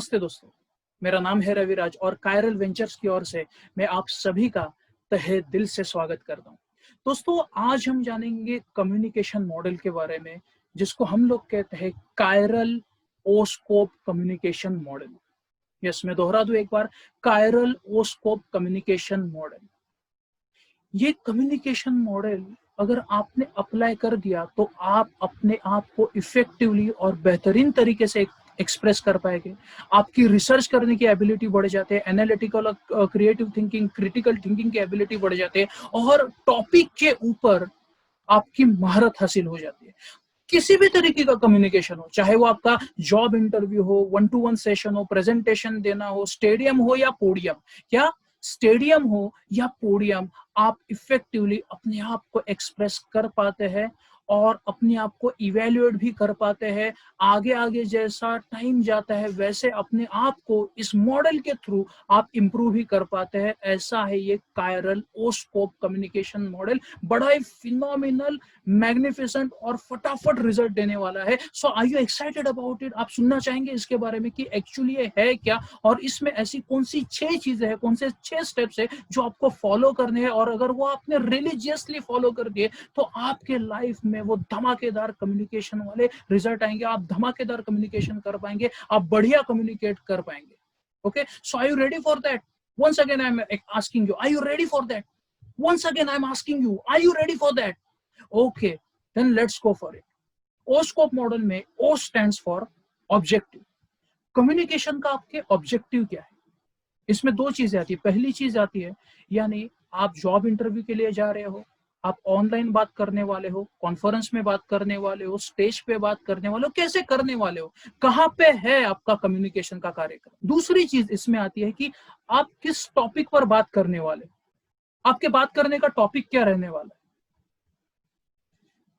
नमस्ते दोस्तों, मेरा नाम है रविराज और कायरल वेंचर्स की ओर से मैं आप सभी का तहे दिल से स्वागत करता हूं। दोस्तों, आज हम जानेंगे कम्युनिकेशन मॉडल के बारे में, जिसको हम लोग कहते हैं कायरल ओस्कोप कम्युनिकेशन मॉडल। यस, मैं दोहरा दूं एक बार, कायरल ओस्कोप कम्युनिकेशन मॉडल। ये कम्युनिकेशन मॉडल अगर आपने अप्लाई कर दिया तो आप अपने आप को इफेक्टिवली और बेहतरीन तरीके से एक्सप्रेस कर पाएंगे। आपकी रिसर्च करने की एबिलिटी बढ़ जाते हैं, एनालिटिकल और क्रिएटिव थिंकिंग, क्रिटिकल थिंकिंग की एबिलिटी बढ़ जाते हैं और टॉपिक के ऊपर आपकी महारत हासिल हो जाती है। किसी भी तरीके का कम्युनिकेशन हो, चाहे वो आपका जॉब इंटरव्यू हो, 1-to-1 सेशन हो, प्रेजेंटेशन देना हो, स्टेडियम हो या पोडियम, क्या स्टेडियम हो या पोडियम, आप इफेक्टिवली अपने आप को एक्सप्रेस कर पाते हैं और अपने आप को इवेल्युएट भी कर पाते हैं। आगे आगे जैसा टाइम जाता है वैसे अपने आप को इस मॉडल के थ्रू आप इंप्रूव भी कर पाते हैं। ऐसा है ये कायरल ओस्कोप कम्युनिकेशन मॉडल। बड़ा ही फिनोमिनल, मैग्निफिसेंट और फटाफट रिजल्ट देने वाला है। So are you excited about it? आप सुनना चाहेंगे इसके बारे में कि एक्चुअली ये है क्या और इसमें ऐसी कौन सी 6 चीजें हैं, कौन से 6 स्टेप्स है जो आपको फॉलो करने हैं, और अगर वो आपने रिलीजियसली फॉलो कर दिए तो आपके लाइफ में वो धमाकेदार कम्युनिकेशन वाले रिजल्ट आएंगे। आप धमाकेदार कम्युनिकेशन कर पाएंगे, आप बढ़िया कम्युनिकेट कर पाएंगे। Okay, so are you ready for that? once again I'm asking you, are you ready for that? Once again I'm asking you, are you ready for that? Okay, then let's go for it. ओस्कोप model में O stands for objective. Communication का आपके objective क्या है? इसमें 2 चीजें आती है। पहली चीज आती है, यानी आप जॉब इंटरव्यू के लिए जा रहे हो, आप ऑनलाइन बात करने वाले हो, कॉन्फ्रेंस में बात करने वाले हो, स्टेज पे बात करने वाले हो, कैसे करने वाले हो, कहाँ पे है आपका कम्युनिकेशन का कार्यक्रम। दूसरी चीज इसमें आती है कि आप किस टॉपिक पर बात करने वाले हो, आपके बात करने का टॉपिक क्या रहने वाला है।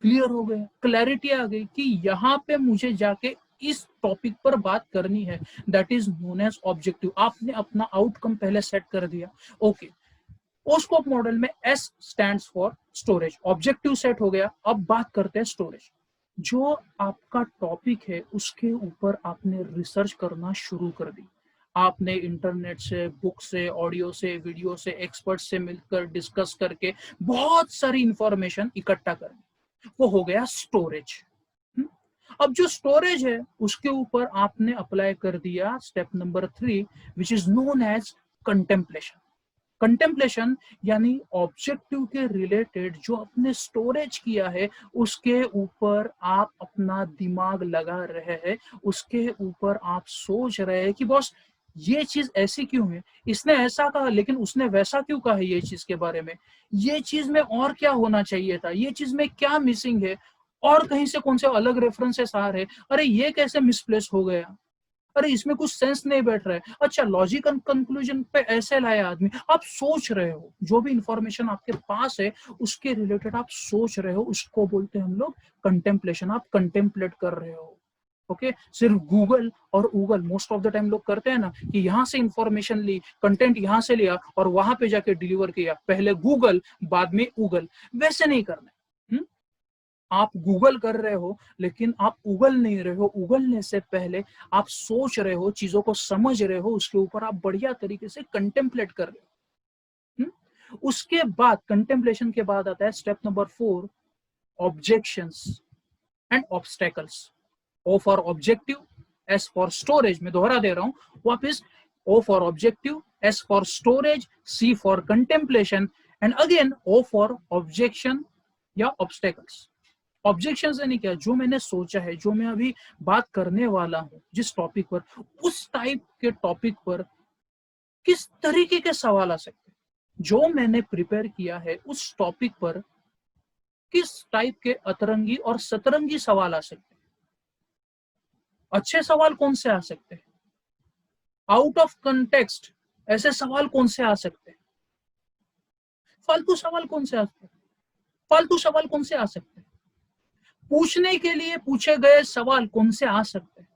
क्लियर हो गया, क्लैरिटी आ गई कि यहाँ पे मुझे जाके इस टॉपिक पर बात करनी है। That is known as objective. आपने अपना आउटकम पहले सेट कर दिया। ओके, ओस्कोप मॉडल में S stands for storage. Objective set हो गया, अब बात करते हैं स्टोरेज। जो आपका टॉपिक है उसके ऊपर आपने रिसर्च करना शुरू कर दी। आपने इंटरनेट से, बुक से, ऑडियो से, वीडियो से, एक्सपर्ट से मिलकर डिस्कस करके बहुत सारी इंफॉर्मेशन इकट्ठा कर दी। वो हो गया स्टोरेज। अब जो स्टोरेज है उसके ऊपर आपने अप्लाई कर दिया step number 3, which is known as contemplation. Contemplation यानी ऑब्जेक्टिव के रिलेटेड जो आपने स्टोरेज किया है उसके ऊपर आप अपना दिमाग लगा रहे हैं, उसके ऊपर आप सोच रहे हैं कि बॉस ये चीज ऐसी क्यों है, इसने ऐसा कहा लेकिन उसने वैसा क्यों कहा है, ये चीज के बारे में, ये चीज में और क्या होना चाहिए था, ये चीज में क्या मिसिंग है, और कहीं से कौन से अलग रेफरेंसेस आ रहे, अरे ये कैसे मिसप्लेस हो गया, अरे इसमें कुछ सेंस नहीं बैठ रहा है, अच्छा लॉजिक कंक्लूजन पे ऐसे लाया आदमी। आप सोच रहे हो, जो भी इंफॉर्मेशन आपके पास है उसके रिलेटेड आप सोच रहे हो, उसको बोलते हैं हम लोग कंटेम्पलेशन। आप कंटेम्पलेट कर रहे हो। ओके, सिर्फ गूगल और Google most of the time लोग करते हैं ना कि यहाँ से इंफॉर्मेशन ली, कंटेंट यहाँ से लिया और वहां पे जाके डिलीवर किया, पहले गूगल बाद में गूगल। वैसे नहीं करना। आप गूगल कर रहे हो लेकिन आप उगल नहीं रहे हो। उगलने से पहले आप सोच रहे हो, चीजों को समझ रहे हो, उसके ऊपर आप बढ़िया तरीके से कंटेम्पलेट कर रहे हो। उसके बाद, कंटेम्पलेशन के बाद आता है step number 4, objections and obstacles. O for objective, S for storage. मैं दोहरा दे रहा हूं वापिस, O for objective, S for storage, C for contemplation and again O for objection या ऑब्स्टेकल्स। ऑब्जेक्शन यानी क्या, जो मैंने सोचा है, जो मैं अभी बात करने वाला हूं जिस टॉपिक पर, उस टाइप के टॉपिक पर किस तरीके के सवाल आ सकते हैं, जो मैंने प्रिपेयर किया है उस टॉपिक पर किस टाइप के अतरंगी और सतरंगी सवाल आ सकते हैं। अच्छे सवाल कौन से आ सकते हैं, आउट ऑफ कंटेक्स्ट ऐसे सवाल कौन से आ सकते हैं, फालतू सवाल कौन से आ सकते हैं, फालतू सवाल कौन से आ सकते हैं, पूछने के लिए पूछे गए सवाल कौन से आ सकते हैं,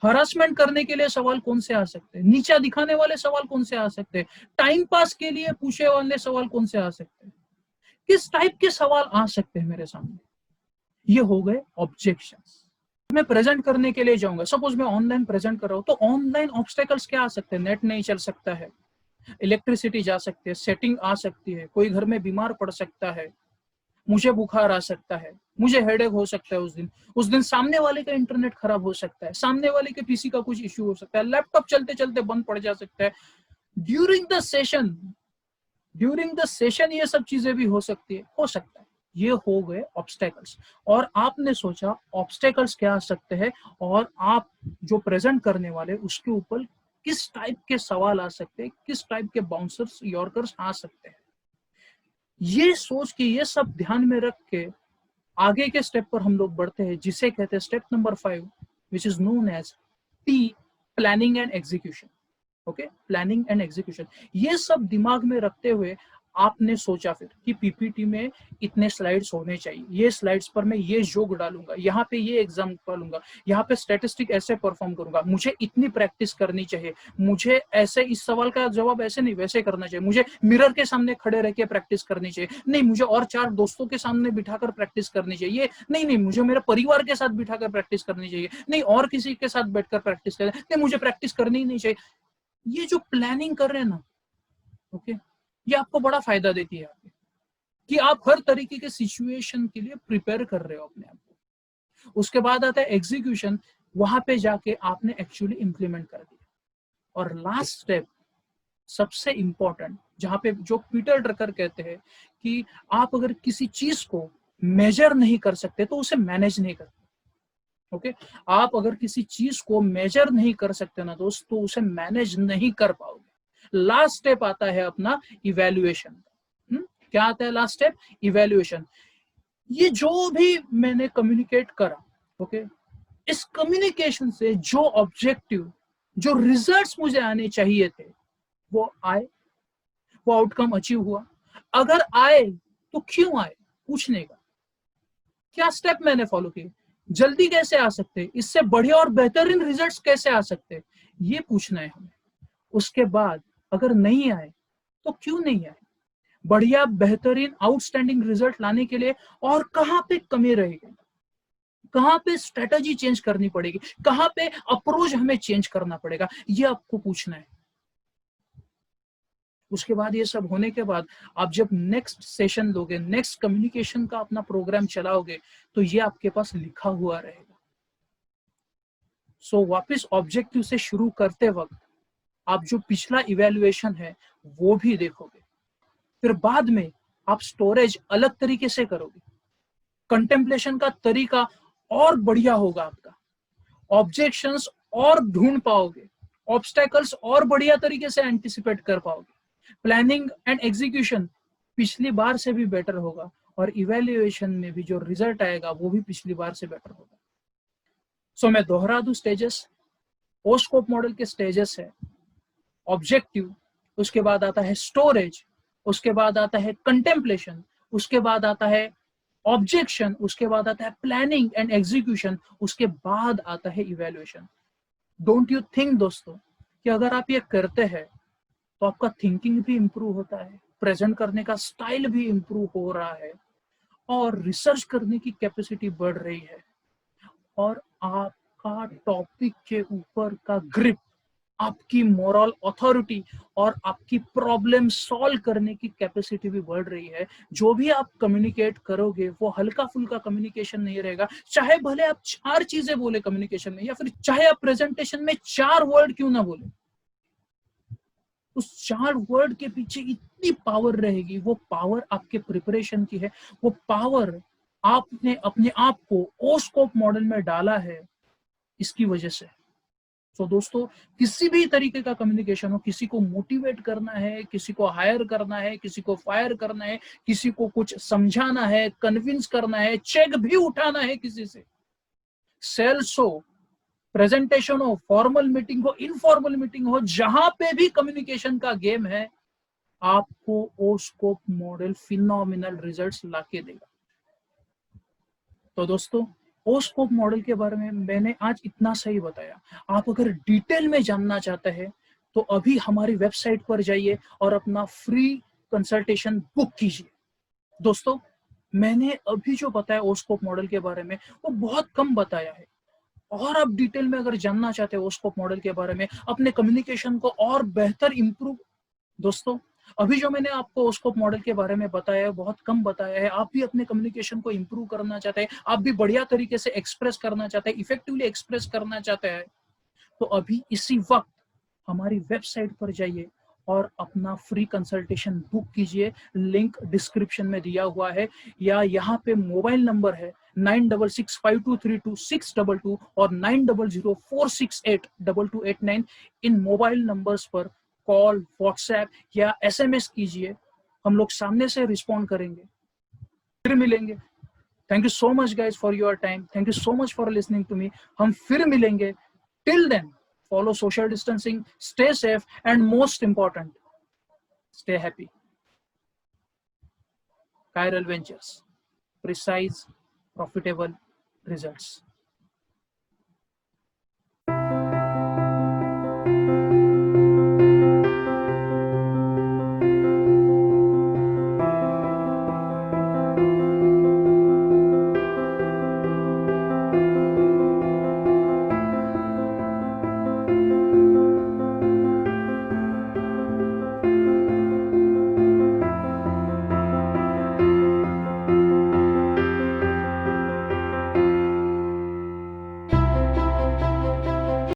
हरासमेंट करने के लिए सवाल कौन से आ सकते हैं, नीचा दिखाने वाले सवाल कौन से आ सकते हैं, टाइम पास के लिए पूछे वाले सवाल कौन से आ सकते हैं, किस टाइप के सवाल आ सकते हैं मेरे सामने। ये हो गए ऑब्जेक्शंस। मैं प्रेजेंट करने के लिए जाऊंगा, सपोज मैं ऑनलाइन प्रेजेंट कर रहा हूँ, तो ऑनलाइन ऑब्स्टेकल्स क्या आ सकते हैं? नेट नहीं चल सकता है, इलेक्ट्रिसिटी जा सकती है, सेटिंग आ सकती है, कोई घर में बीमार पड़ सकता है, मुझे बुखार आ सकता है, मुझे हेडेक हो सकता है, उस दिन सामने वाले का इंटरनेट खराब हो सकता है, सामने वाले के पीसी का कुछ इश्यू हो सकता है, लैपटॉप चलते चलते बंद पड़ जा सकता है ड्यूरिंग द सेशन। ये सब चीजें भी हो सकती है, हो सकता है। ये हो गए ऑब्स्टेकल्स। और आपने सोचा ऑब्स्टेकल्स क्या आ सकते हैं, और आप जो प्रेजेंट करने वाले उसके ऊपर किस टाइप के सवाल आ सकते हैं, किस टाइप के बाउंसर्स यॉर्कर्स आ सकते हैं। ये सोच के, ये सब ध्यान में रख के आगे के स्टेप पर हम लोग बढ़ते हैं, जिसे कहते हैं step number 5, which is known as T, planning and execution. Okay, planning and execution. ये सब दिमाग में रखते हुए आपने सोचा फिर कि पीपीटी में इतने स्लाइड्स होने चाहिए, ये स्लाइड्स पर मैं ये जोक डालूंगा, यहाँ पे ये एग्जाम्पल लूंगा, यहाँ पे स्टैटिस्टिक ऐसे परफॉर्म करूंगा, मुझे इतनी प्रैक्टिस करनी चाहिए, मुझे ऐसे इस सवाल का जवाब ऐसे नहीं वैसे करना चाहिए, मुझे मिरर के सामने खड़े रह के प्रैक्टिस करनी चाहिए, नहीं मुझे और 4 दोस्तों के सामने बिठाकर प्रैक्टिस करनी चाहिए, नहीं मुझे मेरे परिवार के साथ बिठाकर प्रैक्टिस करनी चाहिए, नहीं और किसी के साथ बैठकर प्रैक्टिस करनी, नहीं मुझे प्रैक्टिस करनी ही नहीं चाहिए। ये जो प्लानिंग कर रहे हैं ना, ओके, ये आपको बड़ा फायदा देती है आगे, कि आप हर तरीके के सिचुएशन के लिए प्रिपेयर कर रहे हो अपने आप को। उसके बाद आता है एग्जीक्यूशन, वहां पे जाके आपने एक्चुअली इंप्लीमेंट कर दिया। और लास्ट स्टेप सबसे इंपॉर्टेंट, जहां पे जो पीटर ड्रकर कहते हैं कि आप अगर किसी चीज को मेजर नहीं कर सकते तो उसे मैनेज नहीं करते। ओके, आप अगर किसी चीज को मेजर नहीं कर सकते ना दोस्त, तो उसे मैनेज नहीं कर पाओगे। लास्ट स्टेप आता है अपना इवैल्यूएशन। क्या आता है लास्ट स्टेप? इवैल्यूएशन। ये जो भी मैंने कम्युनिकेट करा, ओके, इस कम्युनिकेशन से जो ऑब्जेक्टिव, जो रिजल्ट्स मुझे आने चाहिए थे, वो आए, वो आउटकम अचीव हुआ। अगर आए तो क्यों आए, पूछने का। क्या स्टेप मैंने फॉलो किए, जल्दी कैसे आ सकते, इससे बढ़िया और बेहतरीन रिजल्ट्स कैसे आ सकते, ये पूछना है हमें। उसके बाद अगर नहीं आए तो क्यों नहीं आए, बढ़िया बेहतरीन आउटस्टैंडिंग रिजल्ट लाने के लिए और कहां पे कमी रहेगी, कहां पे स्ट्रेटजी चेंज करनी पड़ेगी, कहां पे अप्रोच हमें चेंज करना पड़ेगा, ये आपको पूछना है। उसके बाद ये सब होने के बाद आप जब नेक्स्ट सेशन लोगे, नेक्स्ट कम्युनिकेशन का अपना प्रोग्राम चलाओगे, तो ये आपके पास लिखा हुआ रहेगा। सो वापस ऑब्जेक्टिव से शुरू करते वक्त आप जो पिछला इवैल्यूएशन है वो भी देखोगे, फिर बाद में आप स्टोरेज अलग तरीके से करोगे, कंटेम्पलेशन का तरीका और बढ़िया होगा आपका, ऑब्जेक्शंस और ढूंढ पाओगे, ऑब्स्टेकल्स और बढ़िया तरीके से एंटिसिपेट कर पाओगे, प्लानिंग एंड एग्जीक्यूशन पिछली बार से भी बेटर होगा, और इवैल्यूएशन में भी जो रिजल्ट आएगा वो भी पिछली बार से बेटर होगा। सो मैं दोहरा दूं स्टेजेस, ओस्कोप मॉडल के स्टेजेस है ऑब्जेक्टिव, उसके बाद आता है स्टोरेज, उसके बाद आता है कंटेम्पलेशन, उसके बाद आता है ऑब्जेक्शन, उसके बाद आता है प्लानिंग एंड एग्जीक्यूशन, उसके बाद आता है इवैल्यूएशन। डोंट यू थिंक दोस्तों कि अगर आप ये करते हैं तो आपका थिंकिंग भी इंप्रूव होता है, प्रेजेंट करने का स्टाइल भी इंप्रूव हो रहा है, और रिसर्च करने की कैपेसिटी बढ़ रही है, और आपका टॉपिक के ऊपर का ग्रिप, आपकी मोरल अथॉरिटी और आपकी प्रॉब्लम सॉल्व करने की कैपेसिटी भी बढ़ रही है। जो भी आप कम्युनिकेट करोगे वो हल्का फुल्का कम्युनिकेशन नहीं रहेगा, चाहे भले आप 4 चीजें बोले कम्युनिकेशन में, या फिर चाहे आप प्रेजेंटेशन में 4 वर्ड क्यों ना बोले, उस 4 वर्ड के पीछे इतनी पावर रहेगी। वो पावर आपके प्रिपरेशन की है, वो पावर आपने अपने आप को ओस्कोप मॉडल में डाला है इसकी वजह से। तो दोस्तों, किसी भी तरीके का कम्युनिकेशन हो, किसी को मोटिवेट करना है, किसी को हायर करना है, किसी को फायर करना है, किसी को कुछ समझाना है, कन्विंस करना है, चेक भी उठाना है किसी से, सेल्स हो, प्रेजेंटेशन हो, फॉर्मल मीटिंग हो, इनफॉर्मल मीटिंग हो, जहां पे भी कम्युनिकेशन का गेम है, आपको ओस्कोप मॉडल फिनोमिनल रिजल्ट्स लाके देगा। तो दोस्तों, ओस्कोप मॉडल के बारे में मैंने आज इतना सही बताया। आप अगर डिटेल में जानना चाहते हैं तो अभी हमारी वेबसाइट पर जाइए और अपना फ्री कंसल्टेशन बुक कीजिए। दोस्तों, मैंने अभी जो बताया ओस्कोप मॉडल के बारे में वो बहुत कम बताया है, और आप डिटेल में अगर जानना चाहते हो स्कोप मॉडल के बारे में, अपने कम्युनिकेशन को और बेहतर इंप्रूव, दोस्तों अभी जो मैंने आपको स्कोप मॉडल के बारे में बताया है, बहुत कम बताया है, आप भी अपने कम्युनिकेशन को इंप्रूव करना चाहते हैं, आप भी बढ़िया तरीके से एक्सप्रेस करना चाहते हैं, इफेक्टिवली एक्सप्रेस करना चाहते हैं, तो अभी इसी वक्त हमारी वेबसाइट पर जाइए और अपना फ्री कंसल्टेशन बुक कीजिए। लिंक डिस्क्रिप्शन में दिया हुआ है, या यहाँ पे मोबाइल नंबर है 9665232622 और 9004682289। इन मोबाइल नंबर्स पर कॉल, व्हाट्सएप या एसएमएस कीजिए, हम लोग सामने से रिस्पॉन्ड करेंगे। फिर मिलेंगे। Thank you so much guys for your time, thank you so much for listening to me. हम फिर मिलेंगे। Till then, follow social distancing, stay safe, and most important, stay happy. Chiral Ventures, precise, profitable results.